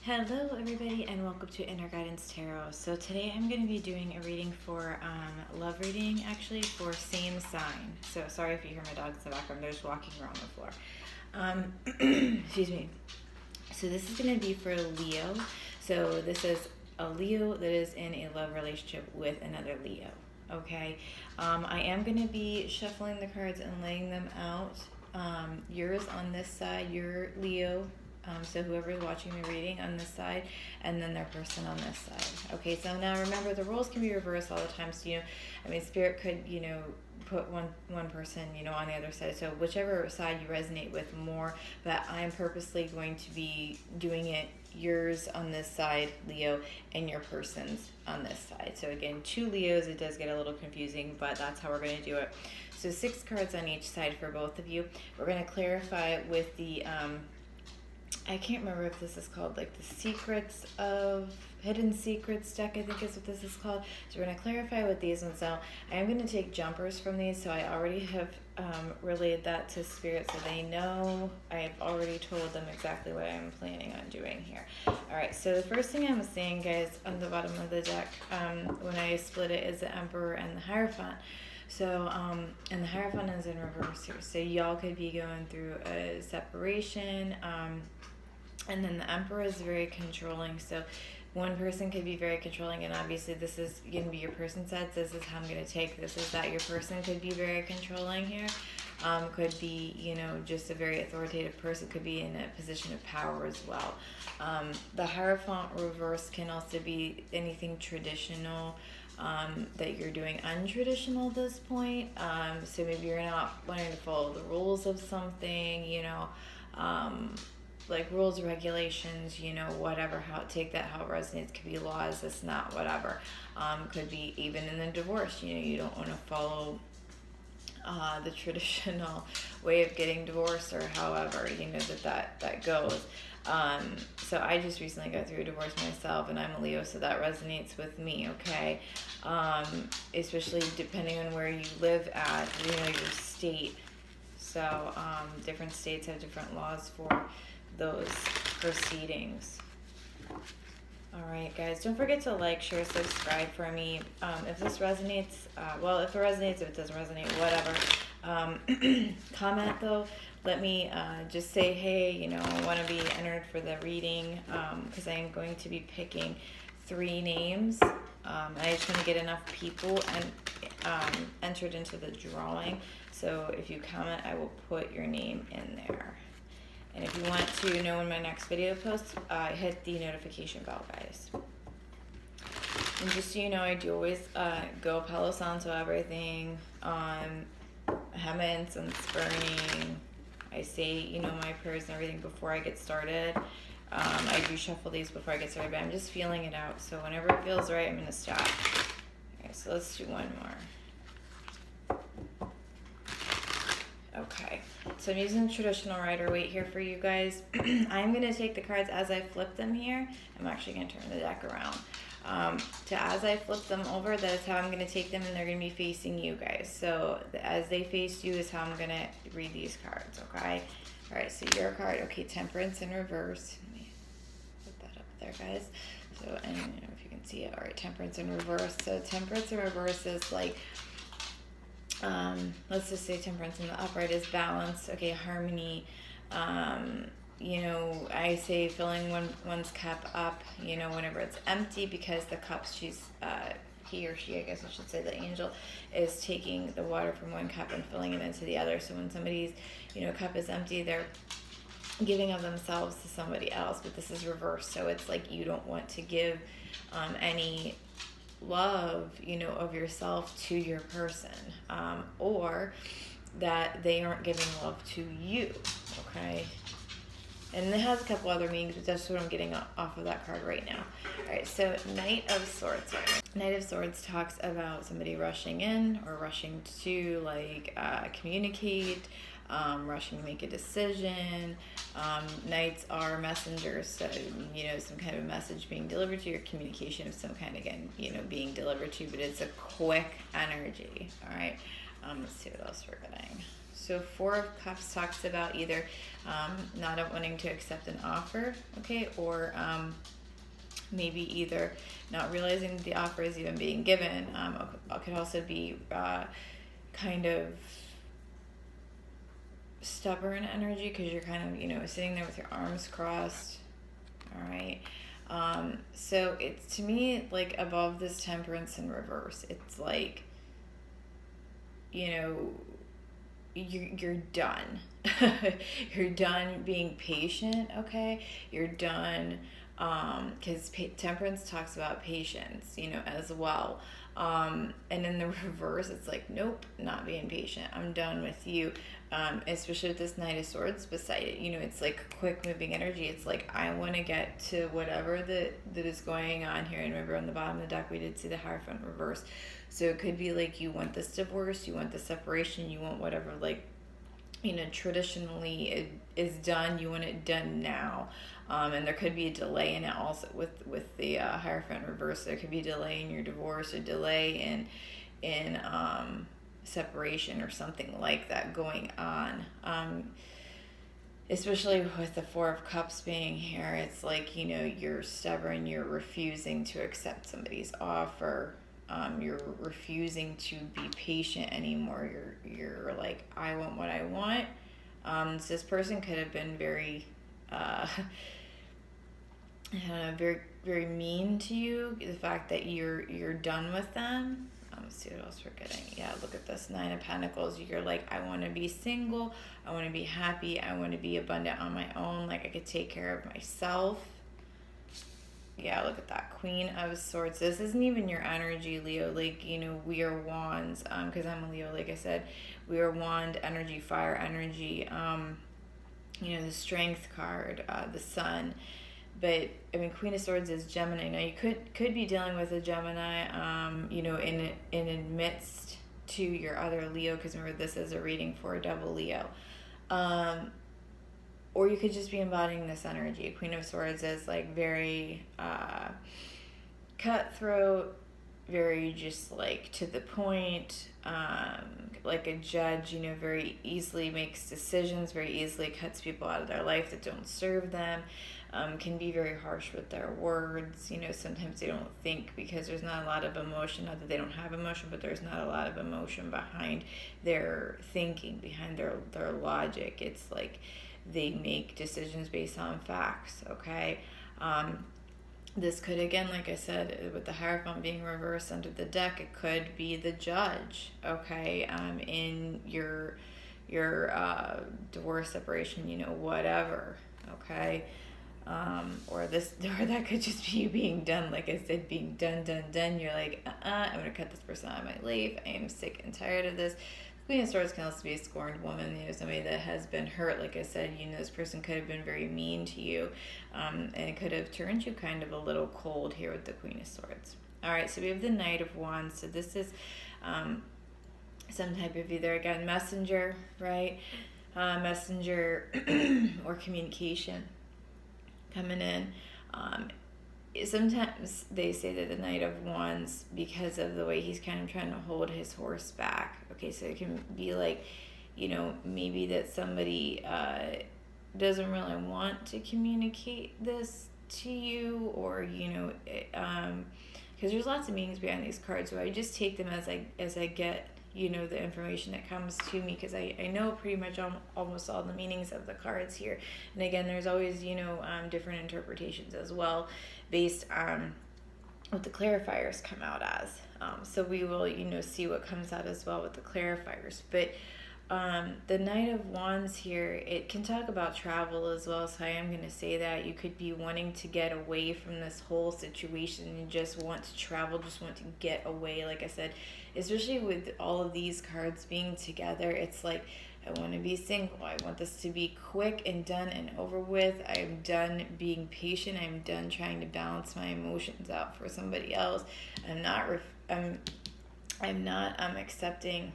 Hello everybody and welcome to Inner Guidance Tarot. So today I'm going to be doing a reading for love reading actually for same sign. So sorry if you hear my dogs in the background, they're just walking around the floor. Excuse me. So this is going to be for Leo. So this is a Leo that is in a love relationship with another Leo. Okay. I am going to be shuffling the cards and laying them out. Yours on this side, your Leo. So whoever's watching the reading on this side, and then their person on this side. Okay, so now remember the roles can be reversed all the time. So, Spirit could, put one person, on the other side. So whichever side you resonate with more, but I'm purposely going to be doing it yours on this side, Leo, and your person's on this side. So again, 2 Leos, it does get a little confusing, but that's how we're going to do it. So 6 cards on each side for both of you. We're going to clarify with the I can't remember if this is called like the Hidden Secrets deck, I think is what this is called. So we're going to clarify with these ones now. I am going to take jumpers from these, so I already have relayed that to Spirit so they know. I have already told them exactly what I'm planning on doing here. Alright, so the first thing I'm seeing, guys, on the bottom of the deck, when I split it, is the Emperor and the Hierophant. So, and the Hierophant is in reverse here. So y'all could be going through a separation, and then the Emperor is very controlling. So one person could be very controlling, and obviously this is going to be your person side. So this is how I'm going to take this, is that your person could be very controlling here. Could be, just a very authoritative person, could be in a position of power as well. The Hierophant reverse can also be anything traditional, that you're doing untraditional at this point. So maybe you're not wanting to follow the rules of something, like rules, regulations, whatever, take that how it resonates. Could be laws, this, not, whatever. Could be even in the divorce, you don't want to follow the traditional way of getting divorced, or however, that goes. So I just recently got through a divorce myself, and I'm a Leo, so that resonates with me, okay? Especially depending on where you live at, your state. So different states have different laws for those proceedings. Alright guys, don't forget to like, share, subscribe for me. If this resonates, if it resonates, if it doesn't resonate, whatever. Comment though. Let me just say, hey, I want to be entered for the reading, because I am going to be picking 3 names. I just want to get enough people and entered into the drawing. So if you comment, I will put your name in there. And if you want to know when my next video posts, hit the notification bell, guys. And just so you know, I do always go Palo Santo everything on Hemens and burning. I say, my prayers and everything before I get started. I do shuffle these before I get started, but I'm just feeling it out. So whenever it feels right, I'm going to stop. Okay, so let's do one more. Okay, so I'm using traditional Rider-Waite here for you guys. I'm going to take the cards as I flip them here. I'm actually going to turn the deck around. As I flip them over, that's how I'm going to take them, and they're going to be facing you guys. So as they face you is how I'm going to read these cards, okay? All right, so your card, okay, Temperance in reverse. Let me put that up there, guys. So, and if you can see it, all right, Temperance in reverse. So Temperance in reverse is like, let's just say Temperance in the upright is balance, okay, harmony. I say filling one's cup up, whenever it's empty, because the cup he or she, I guess I should say, the angel, is taking the water from one cup and filling it into the other. So when somebody's, cup is empty, they're giving of themselves to somebody else, but this is reversed. So it's like you don't want to give any love, of yourself to your person, or that they aren't giving love to you, okay? And it has a couple other meanings, but that's what I'm getting off of that card right now. All right, so Knight of Swords. Knight of Swords talks about somebody rushing in or rushing to, communicate, rushing to make a decision. Knights are messengers, so, some kind of message being delivered to you, or communication of some kind, again, being delivered to you, but it's a quick energy, all right? Let's see what else we're getting. So Four of Cups talks about either not wanting to accept an offer, okay, or maybe either not realizing the offer is even being given. It could also be kind of stubborn energy because you're kind of, sitting there with your arms crossed. All right. So it's, to me, like above this Temperance in reverse, it's like, you're done. You're done being patient, okay? You're done, because Temperance talks about patience, as well. And in the reverse, it's like, nope, not being patient. I'm done with you. Especially with this Knight of Swords beside it, it's like quick moving energy. It's like, I want to get to whatever that is going on here. And remember, on the bottom of the deck, we did see the Hierophant reverse. So it could be like, you want this divorce, you want the separation, you want whatever, like, traditionally it is done, you want it done now. And there could be a delay in it also with the Hierophant reverse. There could be a delay in your divorce, a delay in separation or something like that going on. Especially with the Four of Cups being here, it's like, you're stubborn, you're refusing to accept somebody's offer. You're refusing to be patient anymore. You're like, I want what I want. So this person could have been very, very, very mean to you. The fact that you're done with them. Let's see what else we're getting. Yeah, look at this Nine of Pentacles. You're like, I want to be single. I want to be happy. I want to be abundant on my own. Like, I could take care of myself. Yeah, look at that Queen of Swords. This isn't even your energy, Leo. Like, we are wands. Because I'm a Leo, like I said. We are wand energy, fire energy. The Strength card, the Sun. But, Queen of Swords is Gemini. Now, you could be dealing with a Gemini, in amidst to your other Leo. Because remember, this is a reading for a double Leo. Or you could just be embodying this energy. Queen of Swords is like very cutthroat, very just like to the point, like a judge, very easily makes decisions, very easily cuts people out of their life that don't serve them, can be very harsh with their words. Sometimes they don't think because there's not a lot of emotion. Not that they don't have emotion, but there's not a lot of emotion behind their thinking, behind their logic. It's like, they make decisions based on facts, okay? This could, again, like I said, with the Hierophant being reversed under the deck, it could be the judge, okay? In your divorce, separation, whatever, okay? Or that could just be you being done, like I said, being done. You're like, I'm gonna cut this person out of my life. I am sick and tired of this. Queen of Swords can also be a scorned woman, somebody that has been hurt. Like I said, this person could have been very mean to you, and it could have turned you kind of a little cold here with the Queen of Swords. All right, so we have the Knight of Wands. So this is some type of either, again, messenger, right? Messenger or communication coming in. Sometimes they say that the Knight of Wands, because of the way he's kind of trying to hold his horse back. Okay, so it can be like, maybe that somebody doesn't really want to communicate this to you, or, because there's lots of meanings behind these cards, so I just take them as I get, the information that comes to me, because I know pretty much almost all the meanings of the cards here. And again, there's always, different interpretations as well, based on what the clarifiers come out as. So we will, see what comes out as well with the clarifiers. But the Knight of Wands here, it can talk about travel as well. So I am going to say that you could be wanting to get away from this whole situation and just want to travel, just want to get away. Like I said, especially with all of these cards being together, it's like, I want to be single. I want this to be quick and done and over with. I'm done being patient. I'm done trying to balance my emotions out for somebody else. I'm not accepting,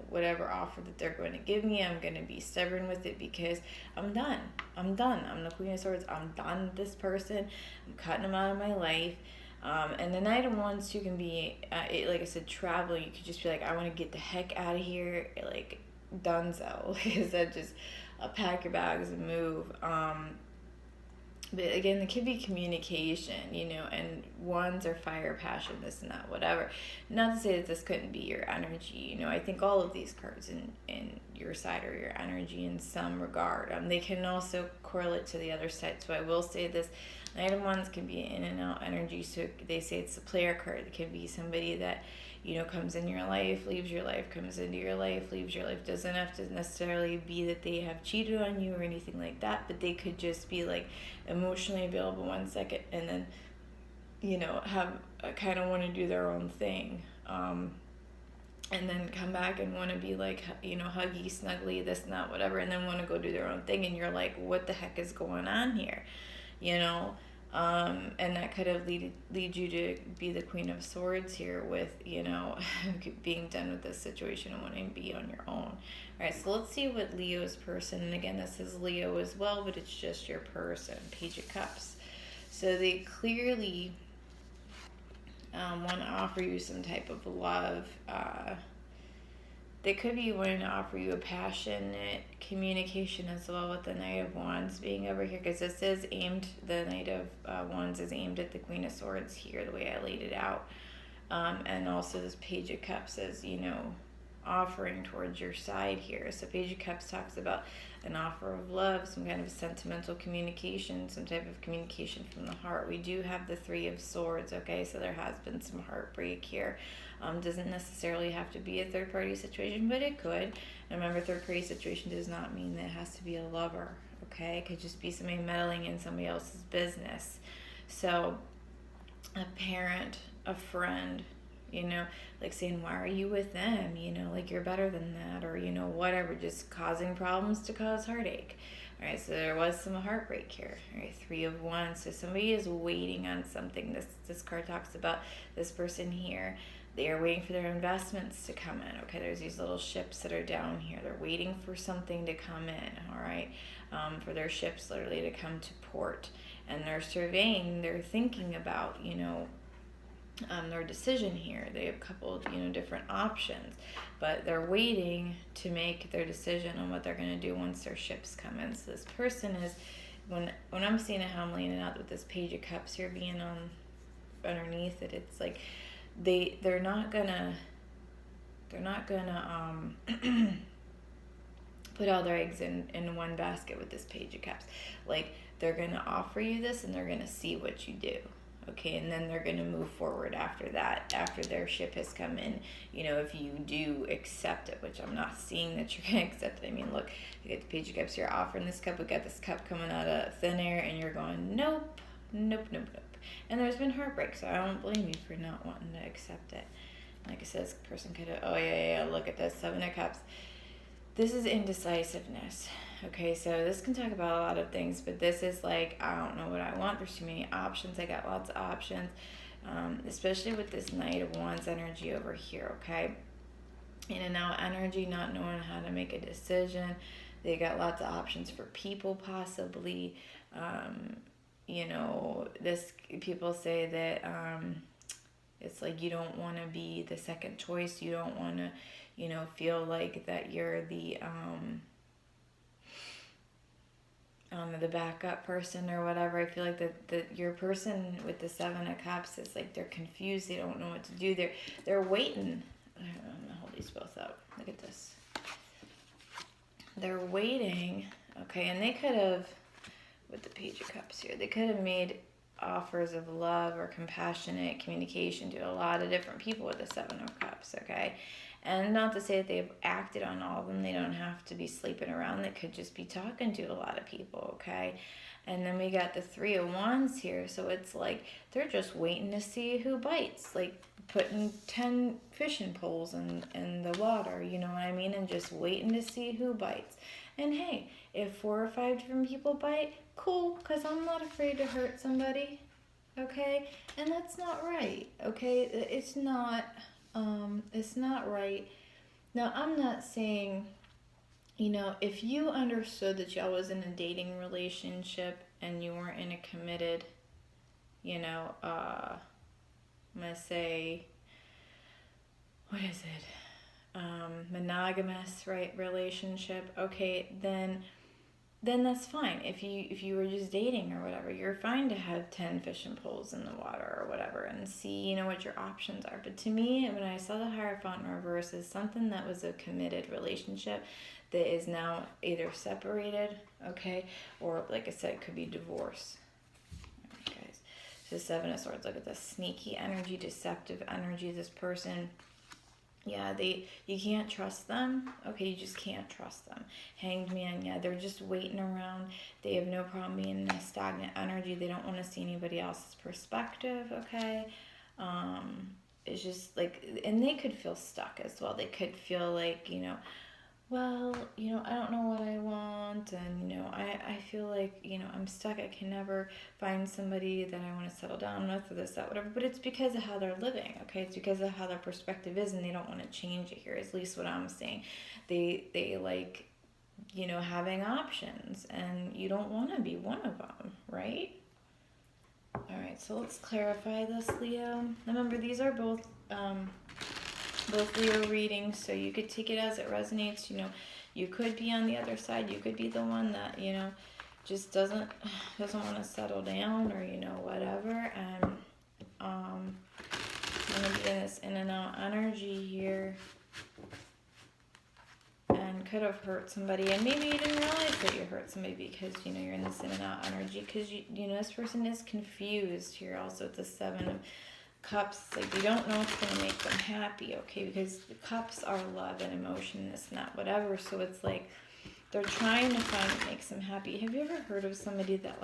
whatever offer that they're going to give me. I'm going to be stubborn with it because I'm done. I'm the Queen of Swords. I'm done with this person. I'm cutting them out of my life. And the Knight of Wands too can be, like I said, travel. You could just be like, I want to get the heck out of here. Like, donezo. Like I said, just pack your bags and move. But again, it could be communication, and ones are fire, passion, this and that, whatever. Not to say that this couldn't be your energy. I think all of these cards in your side are your energy in some regard. They can also correlate to the other side. So I will say this: Knight of Wands can be in and out energy. So they say it's a player card. It can be somebody that comes in your life, leaves your life, comes into your life, leaves your life. Doesn't have to necessarily be that they have cheated on you or anything like that, but they could just be like emotionally available 1 second and then, have kind of want to do their own thing. And then come back and want to be like, huggy, snuggly, this and that, whatever, and then want to go do their own thing. And you're like, what the heck is going on here? And that could have lead you to be the Queen of Swords here with, being done with this situation and wanting to be on your own. All right, so let's see what Leo's person, and again, this is Leo as well, but it's just your person, Page of Cups. So they clearly want to offer you some type of love. They could be wanting to offer you a passionate communication as well, with the Knight of Wands being over here, because this is aimed, the Knight of Wands is aimed at the Queen of Swords here, the way I laid it out. And also this Page of Cups is, offering towards your side here. So Page of Cups talks about an offer of love, some kind of sentimental communication, some type of communication from the heart. We do have the Three of Swords, okay? So there has been some heartbreak here. Doesn't necessarily have to be a third-party situation, but it could. And remember, third-party situation does not mean that it has to be a lover, okay? It could just be somebody meddling in somebody else's business. So a parent, a friend, like saying, why are you with them? Like you're better than that, or, whatever, just causing problems to cause heartache. All right, so there was some heartbreak here. All right, Three of Wands. So somebody is waiting on something. This card talks about this person here. They are waiting for their investments to come in. Okay, there's these little ships that are down here. They're waiting for something to come in, all right, for their ships literally to come to port. And they're surveying, they're thinking about, their decision here. They have a couple of, different options, but they're waiting to make their decision on what they're going to do once their ships come in. So this person is, when I'm seeing it, how I'm laying it out with this Page of Cups here being on underneath it, it's like they're not gonna put all their eggs in one basket with this Page of Cups. Like, they're gonna offer you this and they're gonna see what you do. Okay, and then they're going to move forward after that, after their ship has come in, if you do accept it, which I'm not seeing that you're going to accept it. I mean, look, you get the Page of Cups, you're offering this cup, we got this cup coming out of thin air, and you're going, nope, nope, nope, nope. And there's been heartbreak, so I don't blame you for not wanting to accept it. Like I said, this person could have, oh yeah, look at this, Seven of Cups. This is indecisiveness. Okay, so this can talk about a lot of things, but this is like, I don't know what I want. There's too many options. I got lots of options, especially with this Knight of Wands energy over here, okay? In and out energy, not knowing how to make a decision. They got lots of options for people, possibly. People say that it's like you don't want to be the second choice. You don't want to, feel like that you're the backup person or whatever. I feel like that your person with the Seven of Cups is like they're confused. They don't know what to do. They're waiting. I'm gonna hold these both up. Look at this. They're waiting. Okay, and they could have, with the Page of Cups here, they could have made offers of love or compassionate communication to a lot of different people with the Seven of Cups. Okay. And not to say that they've acted on all of them. They don't have to be sleeping around. They could just be talking to a lot of people, okay? And then we got the Three of Wands here. So it's like they're just waiting to see who bites. Like putting 10 fishing poles in the water, you know what I mean? And just waiting to see who bites. And hey, if 4 or 5 different people bite, cool, because I'm not afraid to hurt somebody, okay? And that's not right, okay? It's not right. Now, I'm not saying, if you understood that y'all was in a dating relationship and you weren't in a committed, I'm going to say, what is it? monogamous, right, relationship, okay, then that's fine. If you were just dating or whatever, you're fine to have 10 fishing poles in the water or whatever and see, what your options are. But to me, when I saw the Hierophant in reverse, is something that was a committed relationship that is now either separated, okay, or like I said, it could be divorce. All right, guys. So Seven of Swords, look at this sneaky energy, deceptive energy. This person, yeah, you can't trust them. Okay, you just can't trust them. Hanged Man, yeah, they're just waiting around. They have no problem being in a stagnant energy. They don't want to see anybody else's perspective, okay? It's just like, and they could feel stuck as well. They could feel like, well, I don't know what I want, and, I feel like, I'm stuck. I can never find somebody that I want to settle down with, or this, that, whatever. But it's because of how they're living, okay? It's because of how their perspective is, and they don't want to change it here, at least what I'm saying. They like, having options, and you don't want to be one of them, right? All right, so let's clarify this, Leo. Remember, these are both Leo readings, so you could take it as it resonates. You could be on the other side. You could be the one that, just doesn't want to settle down, or, whatever. And I'm going to be in this in and out energy here. And could have hurt somebody, and maybe you didn't realize that you hurt somebody because you're in this in and out energy, because this person is confused here. Also, it's the Seven of Cups. Like, they don't know what's going to make them happy, okay? Because the cups are love and emotion, this and that, whatever. So it's like they're trying to find what makes them happy. Have you ever heard of somebody that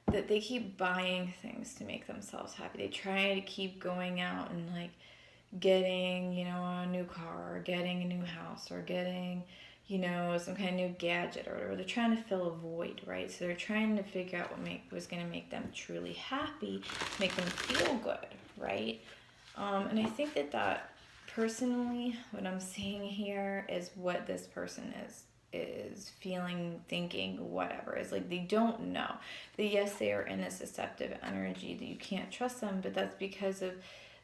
that they keep buying things to make themselves happy? They try to keep going out and getting, a new car, or getting a new house, or getting, some kind of new gadget or whatever. They're trying to fill a void, right? So they're trying to figure out what was going to make them truly happy, make them feel good, right? And I think that personally, what I'm seeing here is what this person is feeling, thinking, whatever. It's like they don't know. Yes, they are in a deceptive energy, that you can't trust them, but that's because of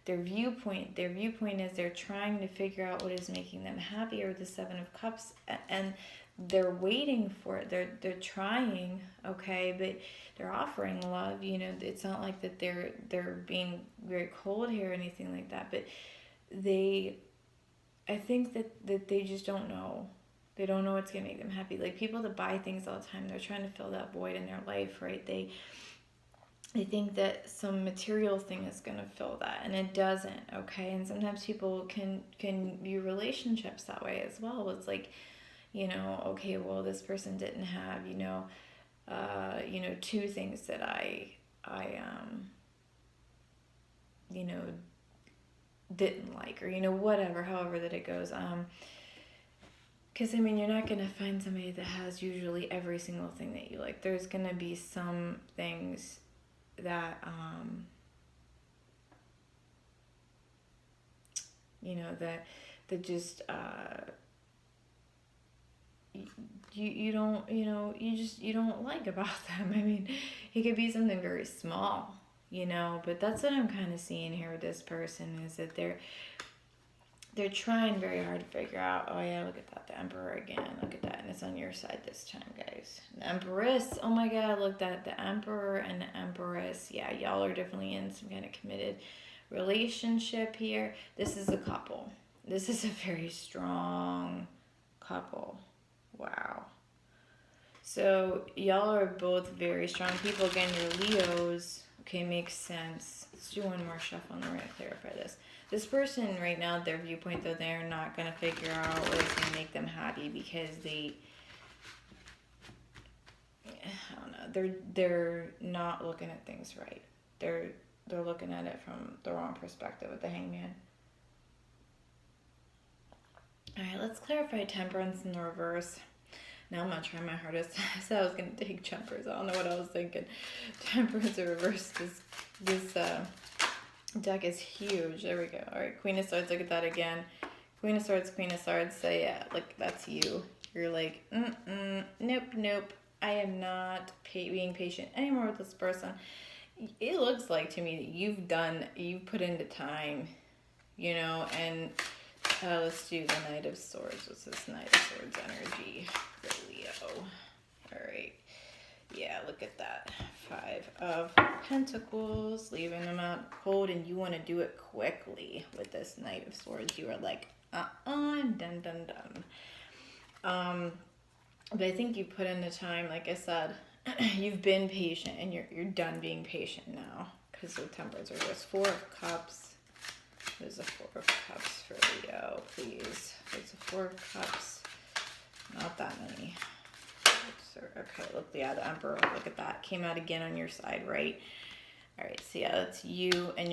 their viewpoint. Their viewpoint is they're trying to figure out what is making them happy, or the Seven of Cups, and they're waiting for it. They're trying, okay, but they're offering love. It's not like that they're being very cold here or anything like that. But I think that they just don't know. They don't know what's gonna make them happy. Like people that buy things all the time, they're trying to fill that void in their life, right? They think that some material thing is going to fill that, and it doesn't, okay? And sometimes people can view relationships that way as well. It's like, okay, well, this person didn't have, two things that I didn't like, or, whatever, however that it goes. Because, you're not going to find somebody that has usually every single thing that you like. There's going to be some things that that just you don't like about them. It could be something very small, but that's what I'm kind of seeing here with this person, is that they're trying very hard to figure out, oh yeah, look at that, the Emperor again, look at that, and it's on your side this time, guys. The Empress, oh my god, look at the Emperor and the Empress. Yeah, y'all are definitely in some kind of committed relationship here. This is a couple. This is a very strong couple. Wow. So y'all are both very strong people. Again, you're Leos. Okay, makes sense. Let's do one more shuffle and then we're going to clarify this. This person right now, their viewpoint, though, they're not going to figure out what is going to make them happy, because I don't know, they're not looking at things right. They're looking at it from the wrong perspective with the Hangman. All right, let's clarify Temperance in the reverse. Now I'm going to try my hardest. I said I was going to take Jumpers. I don't know what I was thinking. Temperance in reverse. This deck is huge. There we go. All right, Queen of Swords. Look at that again. Queen of Swords, Queen of Swords. Say, yeah, like, that's you. You're like, nope. I am not being patient anymore with this person. It looks like to me that you've put into time. you know, and let's do the Knight of Swords. What's this Knight of Swords energy for Leo? All right. Yeah, look at that. 5 of Pentacles, leaving them out cold, and you want to do it quickly with this Knight of Swords. You are like, done, done, done. But I think you put in the time, like I said, you've been patient, and you're done being patient now, because the Temperance are just 4 of Cups. There's a 4 of Cups for Leo, please. There's a 4 of Cups. Not that many. Okay, look, yeah, the Emperor, look at that. Came out again on your side, right? All right, so yeah, that's you, and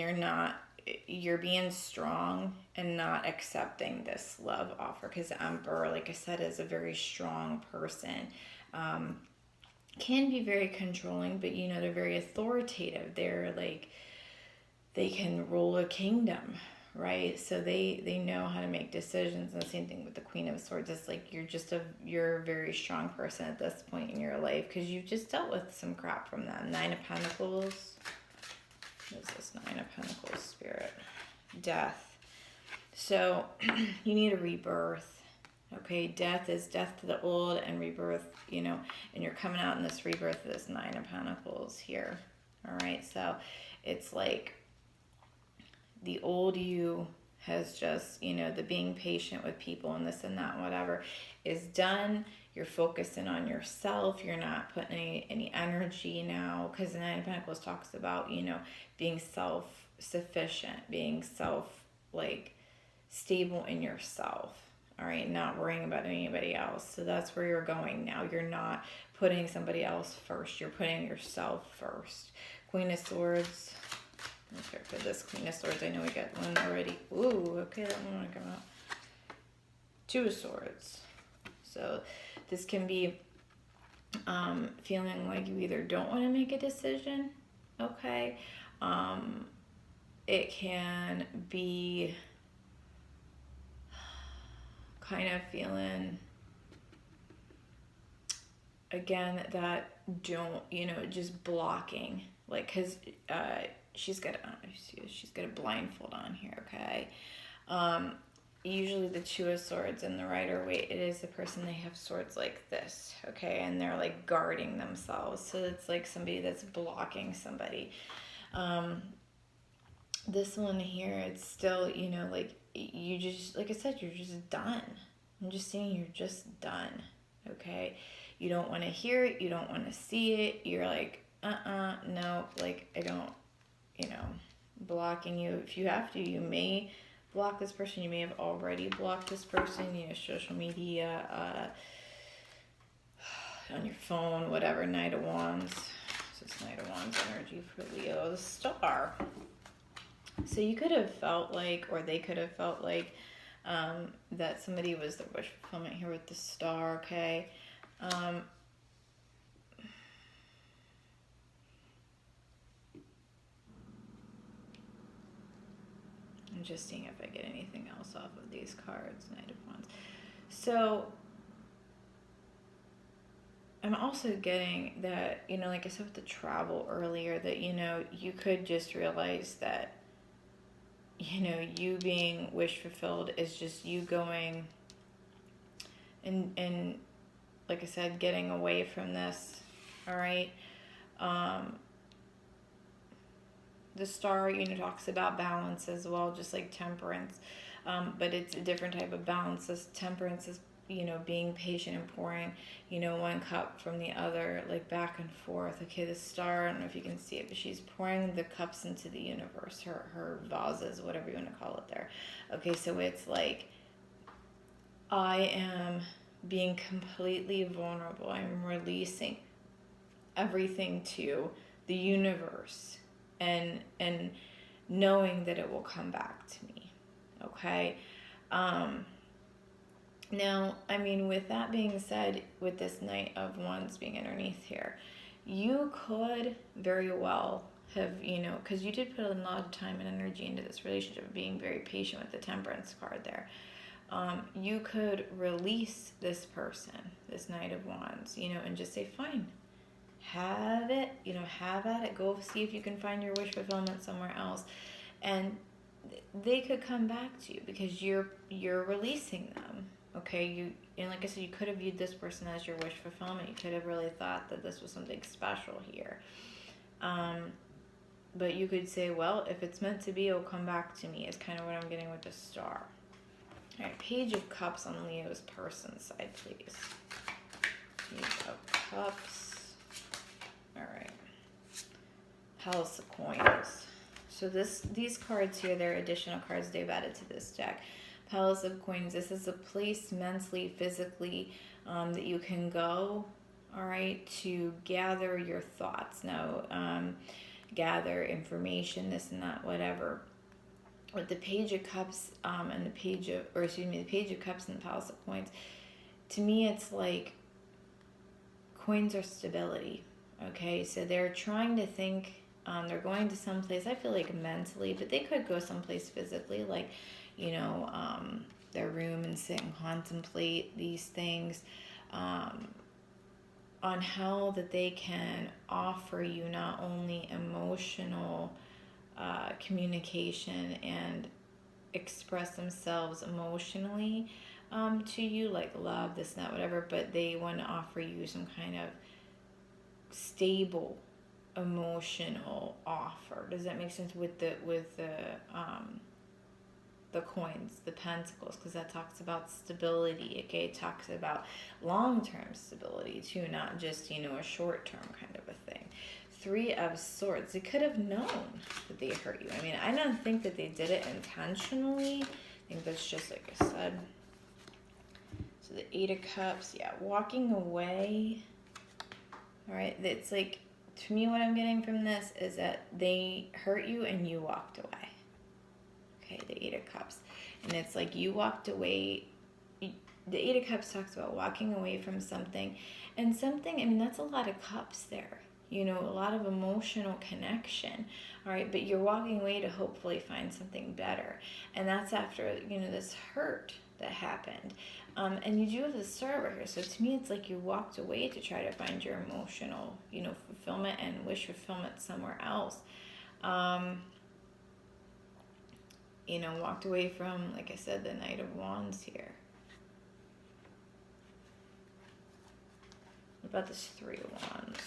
you're being strong and not accepting this love offer, because the Emperor, like I said, is a very strong person. Can be very controlling, but you know, they're very authoritative. They're like, they can rule a kingdom, right? So they know how to make decisions. And the same thing with the Queen of Swords. It's like you're a very strong person at this point in your life, because you've just dealt with some crap from them. 9 of Pentacles. What is this 9 of Pentacles, Spirit? Death. So you need a rebirth. Okay, death is death to the old, and rebirth, you know, and you're coming out in this rebirth of this 9 of Pentacles here. All right, so it's like the old you has just, you know, the being patient with people and this and that and whatever is done. You're focusing on yourself. You're not putting any energy now, because the 9 of Pentacles talks about, you know, being self-sufficient, being stable in yourself. All right, not worrying about anybody else. So that's where you're going now. You're not putting somebody else first. You're putting yourself first. Queen of Swords. Okay, for this Queen of Swords, I know we got one already. Ooh, okay, that one want to come out. 2 of Swords. So this can be feeling like you either don't want to make a decision, okay? It can be kind of feeling, again, that don't, you know, just blocking, like, because she's got a blindfold on here, okay? Usually the 2 of Swords in the Rider-Waite, it is the person, they have swords like this, okay? And they're like guarding themselves. So it's like somebody that's blocking somebody. This one here, it's still, you know, like you just, like I said, you're just done. I'm just saying you're just done, okay? You don't want to hear it. You don't want to see it. You're like, no, like I don't, you know, blocking you. If you have to, you may block this person. You may have already blocked this person, you know, social media, on your phone, whatever. Knight of Wands. So it's Knight of Wands energy for Leo. The Star. So you could have felt like, or they could have felt like, that somebody was the wish fulfillment here with the Star, okay? I'm just seeing if I get anything else off of these cards. Knight of Wands. So I'm also getting that, you know, like I said with the travel earlier, that, you know, you could just realize that, you know, you being wish fulfilled is just you going and like I said, getting away from this. All right. The Star, you know, talks about balance as well, just like Temperance. But it's a different type of balance. This Temperance is, you know, being patient and pouring, you know, one cup from the other, like back and forth. Okay, the Star, I don't know if you can see it, but she's pouring the cups into the universe, her vases, whatever you want to call it there. Okay, so it's like, I am being completely vulnerable. I'm releasing everything to the universe, and knowing that it will come back to me. Okay. Now, I mean, with that being said, with this Knight of Wands being underneath here, you could very well have, you know, because you did put a lot of time and energy into this relationship, being very patient with the Temperance card there. You could release this person, this Knight of Wands, you know, and just say, fine, have it, you know, have at it. Go see if you can find your wish fulfillment somewhere else. And they could come back to you because you're releasing them. Okay, and like I said, you could have viewed this person as your wish fulfillment. You could have really thought that this was something special here. But you could say, well, if it's meant to be, it'll come back to me, is kind of what I'm getting with the star. All right, Page of Cups on Leo's person side, please. Page of Cups. All right. Palace of Coins. So these cards here, they're additional cards they've added to this deck. Palace of Coins, this is a place mentally, physically, that you can go, all right, to gather your thoughts. Now, gather information, this and that, whatever. With the Page of Cups and the Page of Cups and the Palace of Coins, to me it's like coins are stability. Okay, so they're trying to think. They're going to someplace, I feel like mentally, but they could go someplace physically, like, their room, and sit and contemplate these things on how that they can offer you not only emotional communication and express themselves emotionally to you, like love, this and that, whatever, but they want to offer you some kind of stable emotional offer. Does that make sense with the coins, the pentacles, because that talks about stability. Okay, it talks about long-term stability too, not just a short-term kind of a thing. Three of Swords. They could have known that they hurt you. I mean, I don't think that they did it intentionally. I think that's just like I said. So the Eight of Cups, yeah, walking away. All right, it's like, to me, what I'm getting from this is that they hurt you and you walked away. Okay, the Eight of Cups. And it's like you walked away. The Eight of Cups talks about walking away from something. And something, I mean, that's a lot of cups there. A lot of emotional connection. All right, but you're walking away to hopefully find something better. And that's after, this hurt that happened. And you do have the Star right here. So to me, it's like you walked away to try to find your emotional, fulfillment and wish fulfillment somewhere else. Walked away from, like I said, the Knight of Wands here. What about this Three of Wands?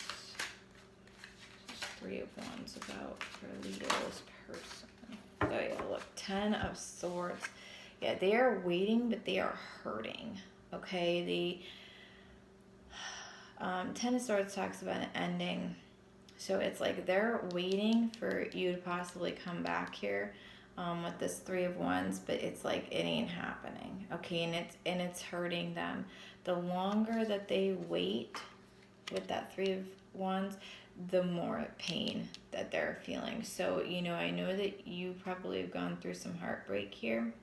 This Three of Wands about for Leo's person. Oh yeah, look, Ten of Swords. Yeah, they are waiting, but they are hurting. Okay, the Ten of Swords talks about an ending. So it's like they're waiting for you to possibly come back here with this Three of Wands, but it's like it ain't happening. Okay, and it's hurting them. The longer that they wait with that Three of Wands, the more pain that they're feeling. So, I know that you probably have gone through some heartbreak here,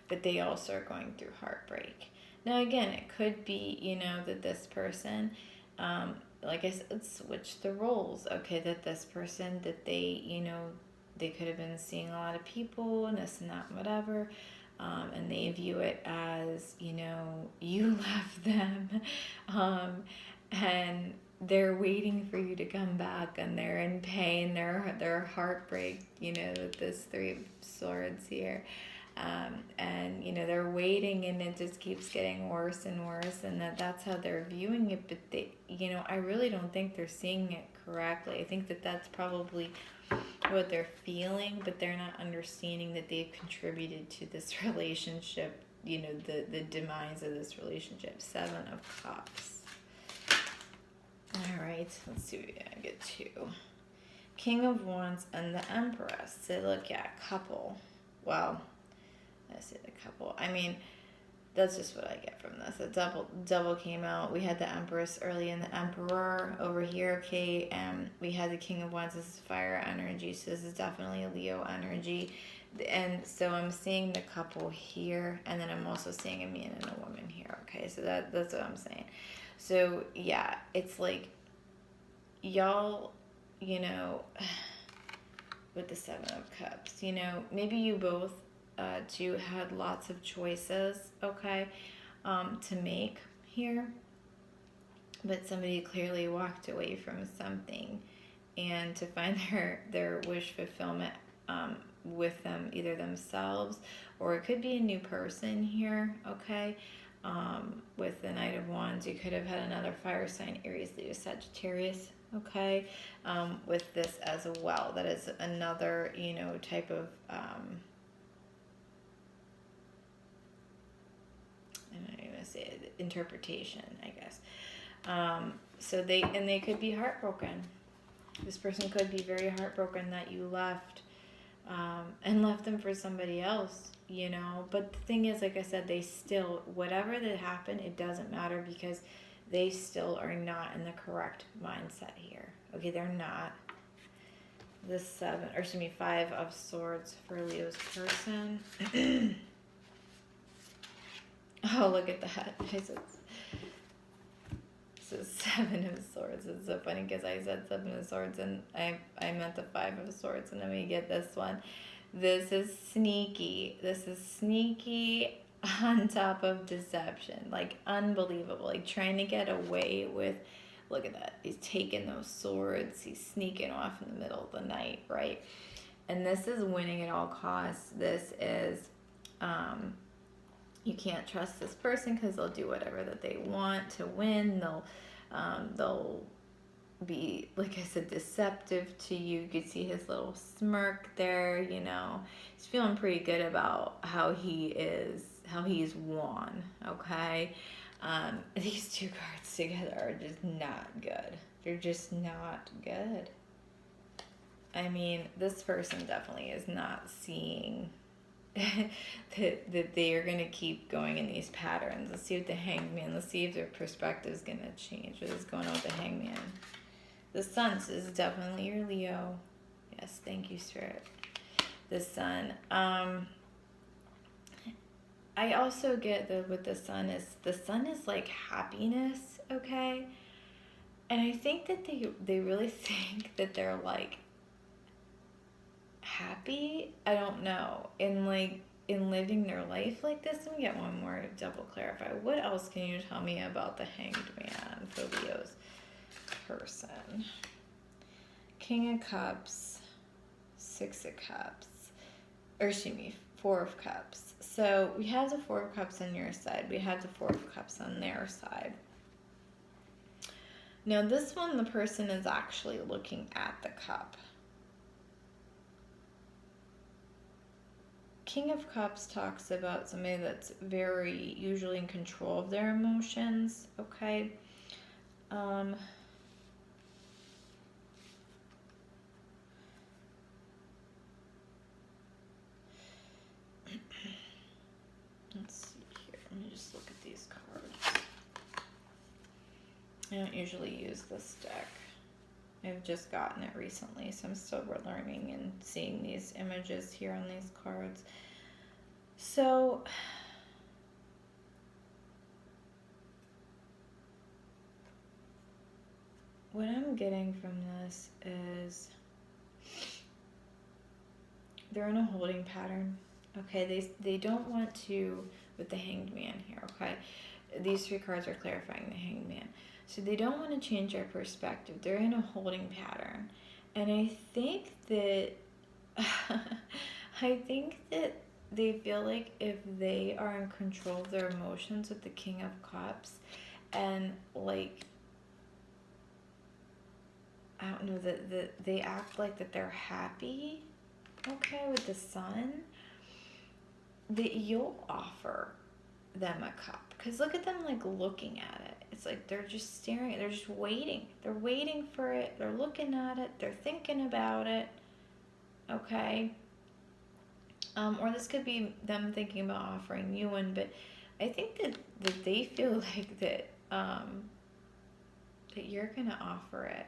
but they also are going through heartbreak. Now, again, it could be, that this person, like I said, switch the roles. Okay, that this person, that they, they could have been seeing a lot of people and this and that and whatever, and they view it as, you left them, and they're waiting for you to come back, and they're in pain, they're heartbreak, with this Three of Swords here. And they're waiting, and it just keeps getting worse and worse, and that's how they're viewing it. But they, I really don't think they're seeing it correctly. I think that that's probably what they're feeling, but they're not understanding that they've contributed to this relationship, the demise of this relationship. Seven of Cups. All right, let's see what we get to. King of Wands and the Empress. So look, yeah, couple. Well, I say the couple. I mean, that's just what I get from this. A double came out. We had the Empress early and the Emperor over here. Okay, and we had the King of Wands. This is fire energy, so this is definitely a Leo energy. And so I'm seeing the couple here, and then I'm also seeing a man and a woman here. Okay, so that's what I'm saying. So yeah, it's like y'all, with the Seven of Cups, maybe you both two had lots of choices, okay, to make here, but somebody clearly walked away from something, and to find their wish fulfillment with them, either themselves, or it could be a new person here, okay? With the Knight of Wands, you could have had another fire sign, Aries, Leo, Sagittarius, okay? With this as well. That is another, you know, type of, I'm not even gonna say it, interpretation, I guess. So they could be heartbroken. This person could be very heartbroken that you left, and left them for somebody else, you know. But the thing is, like I said, they still, whatever that happened, it doesn't matter, because they still are not in the correct mindset here. Okay, they're not. The 5 of Swords for Leo's person. Oh, look at that. This is 7 of Swords. It's so funny because I said 7 of Swords and I meant the 5 of Swords, and then we get this one. This is sneaky. This is sneaky on top of deception. Like, unbelievable. Like, trying to get away with, look at that. He's taking those swords. He's sneaking off in the middle of the night, right? And this is winning at all costs. This is, you can't trust this person because they'll do whatever that they want to win. They'll be, like I said, deceptive to you. You can see his little smirk there, you know. He's feeling pretty good about how he's won, okay? These two cards together are just not good. They're just not good. I mean, this person definitely is not seeing that they are going to keep going in these patterns. Let's see what the Hangman, let's see if their perspective is going to change. What is going on with the Hangman? The Sun is definitely your Leo. Yes, thank you, Spirit. The Sun. I also get that with the Sun is like happiness, okay? And I think that they really think that they're like happy, I don't know, in living their life like this. Let me get one more, double clarify. What else can you tell me about the Hanged Man for Leo's person? King of Cups, 6 of Cups, or excuse me, 4 of Cups. So we have the 4 of Cups on your side. We have the 4 of Cups on their side. Now this one, the person is actually looking at the cup. King of Cups talks about somebody that's very usually in control of their emotions, okay? Let's see here. Let me just look at these cards. I don't usually use this deck. I've just gotten it recently, so I'm still learning and seeing these images here on these cards. So, what I'm getting from this is they're in a holding pattern. Okay, they don't want to, with the Hanged Man here, okay? These 3 cards are clarifying the Hanged Man. So they don't want to change their perspective. They're in a holding pattern. And I think that they feel like if they are in control of their emotions with the King of Cups, and like, I don't know, that they act like that they're happy, okay, with the Sun, that you'll offer them a cup. Because look at them, like, looking at it. It's like they're just staring, they're just waiting. They're waiting for it, they're looking at it, they're thinking about it, okay? Or this could be them thinking about offering you one, but I think that they feel like that that you're gonna offer it.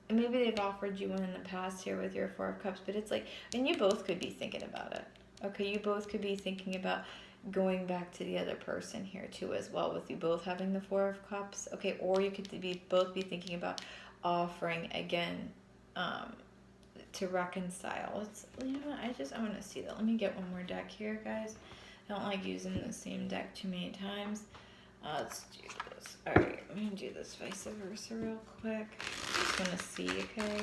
And maybe they've offered you one in the past here with your 4 of Cups, but it's like, and you both could be thinking about it. Okay, you both could be thinking about going back to the other person here too as well, with you both having the 4 of Cups. Okay, or you could both be thinking about offering again to reconcile. It's, you know what, I want to see that. Let me get one more deck here, guys. I don't like using the same deck too many times. Let's do this. Alright, I'm going to do this vice versa real quick. Just want to see, okay?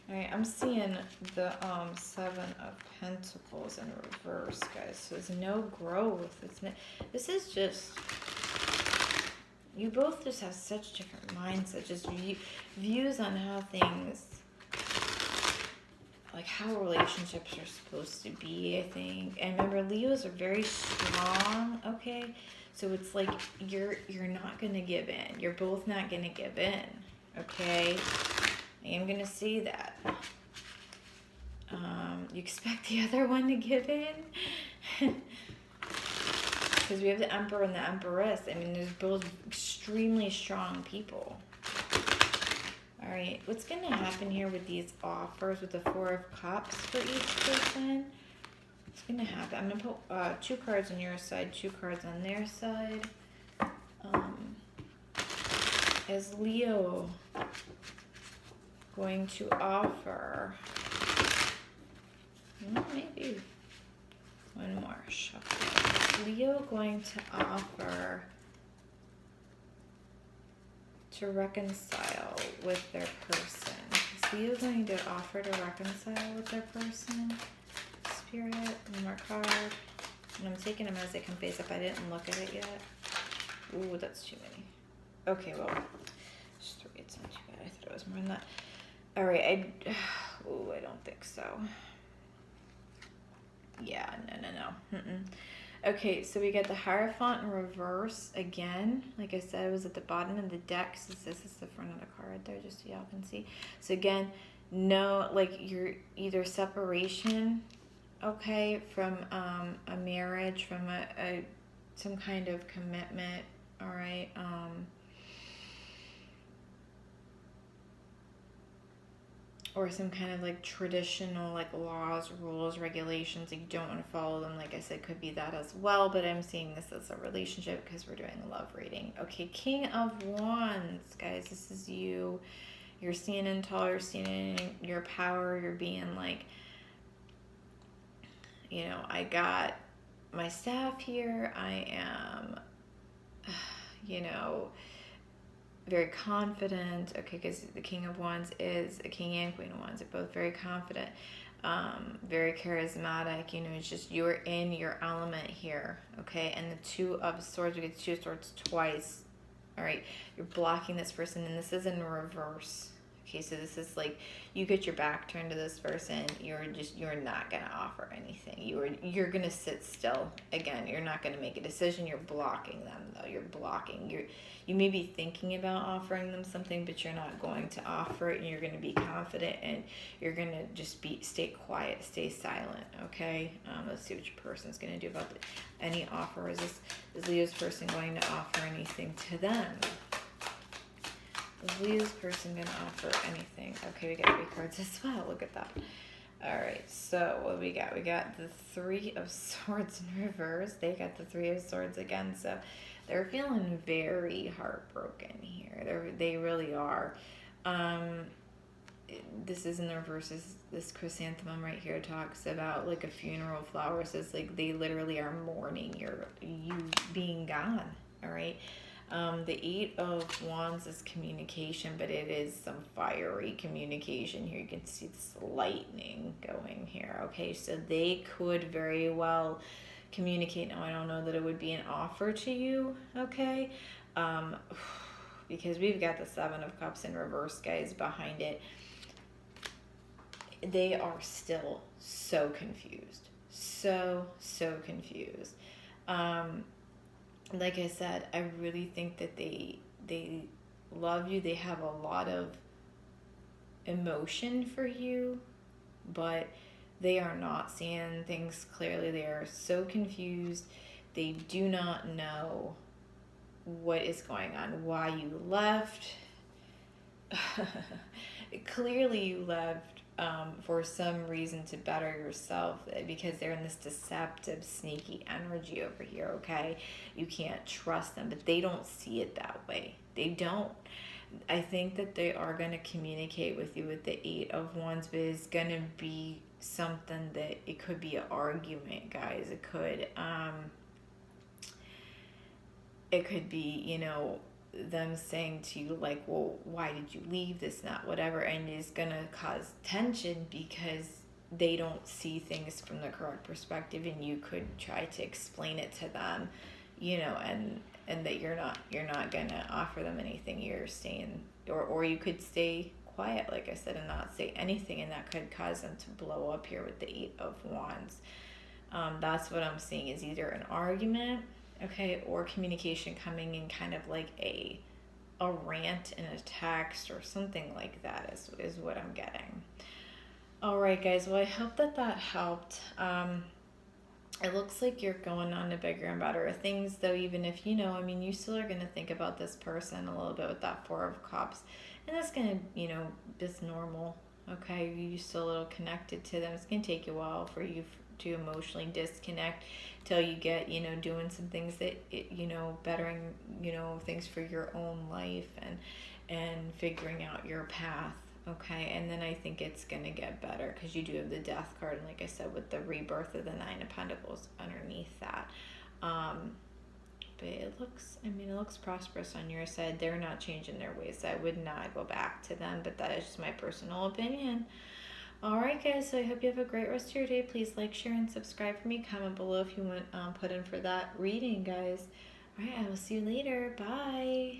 All right, I'm seeing the Seven of Pentacles in reverse, guys. So there's no growth. This is just, you both just have such different mindsets, just views on how things, like how relationships are supposed to be, I think. And remember, Leos are very strong, okay? So it's like you're not gonna give in. You're both not gonna give in, okay? I am gonna say that. You expect the other one to give in? Because we have the Emperor and the Empress. I mean, there's both extremely strong people. All right, what's going to happen here with these offers with the Four of Cups for each person? What's going to happen? I'm going to put 2 cards on your side, 2 cards on their side. Is Leo going to offer? Well, maybe one more shuffle. Leo going to offer to reconcile with their person? Is Leo going to offer to reconcile with their person? Spirit, one more card. And I'm taking them as they come face up. I didn't look at it yet. Ooh, that's too many. Okay, well, just 3. It's not too bad. I thought it was more than that. All right, I don't think so. Yeah, no. Okay, so we get the Hierophant in reverse again. Like I said, it was at the bottom of the deck. So this is the front of the card there, just so y'all can see. So again, no, like you're either separation, okay, from a marriage, from some kind of commitment, all right. Or some kind of like traditional like laws, rules, regulations. Like you don't want to follow them. Like I said, could be that as well. But I'm seeing this as a relationship because we're doing a love reading. Okay, King of Wands, guys. This is you. You're standing tall. You're standing in your power. You're being like, you know, I got my staff here. I am, you know, very confident, okay, because the King of Wands is a King and Queen of Wands. They're both very confident, very charismatic. You know, it's just you're in your element here, okay? And the Two of Swords, we get 2 of Swords twice, all right? You're blocking this person, and this is in reverse. Okay, so this is like you get your back turned to this person. You're not gonna offer anything. You're gonna sit still. Again, you're not gonna make a decision. You're blocking them though. You're blocking. You may be thinking about offering them something, but you're not going to offer it. And you're gonna be confident, and you're gonna just stay quiet, stay silent. Okay. Let's see what your person's gonna do about any offer. Is Leo's person going to offer anything to them? Is Leo's person going to offer anything? Okay, we got 3 cards as well. Look at that. All right, so what do we got? We got the 3 of Swords in reverse. They got the 3 of Swords again. So they're feeling very heartbroken here. They really are. This is in the reverse. This chrysanthemum right here talks about like a funeral flower. It says like they literally are mourning you being gone. All right. The 8 of Wands is communication, but it is some fiery communication here. You can see this lightning going here. Okay, so they could very well communicate. Now, I don't know that it would be an offer to you, okay? Because we've got the 7 of Cups in reverse, guys, behind it. They are still so confused. So confused. Like I said, I really think that they love you. They have a lot of emotion for you, but they are not seeing things clearly. They are so confused. They do not know what is going on, why you left. Clearly you left for some reason to better yourself, because they're in this deceptive, sneaky energy over here, okay? You can't trust them, but they don't see it that way. They don't. I think that they are going to communicate with you with the 8 of Wands, but it's going to be something that it could be an argument, guys. It could be, you know, them saying to you like, well, why did you leave, this, not whatever, and it's gonna cause tension because they don't see things from the correct perspective, and you could try to explain it to them, and that you're not gonna offer them anything. You're staying, or you could stay quiet, like I said, and not say anything, and that could cause them to blow up here with the 8 of Wands. That's what I'm seeing, is either an argument, okay, or communication coming in kind of like a rant in a text or something like that is what I'm getting. All right, guys. Well, I hope that helped. It looks like you're going on to bigger and better things, though, even if you still are going to think about this person a little bit with that Four of Cups. And that's going to, just normal, okay? You're still a little connected to them. It's going to take you a while for you to emotionally disconnect till you get, doing some things that, bettering, things for your own life and figuring out your path. Okay, and then I think it's going to get better because you do have the Death card, and like I said, with the rebirth of the Nine of Pentacles underneath that. But it looks prosperous on your side. They're not changing their ways. I would not go back to them, but that is just my personal opinion. All right, guys, so I hope you have a great rest of your day. Please like, share, and subscribe for me. Comment below if you want put in for that reading, guys. All right, I will see you later. Bye.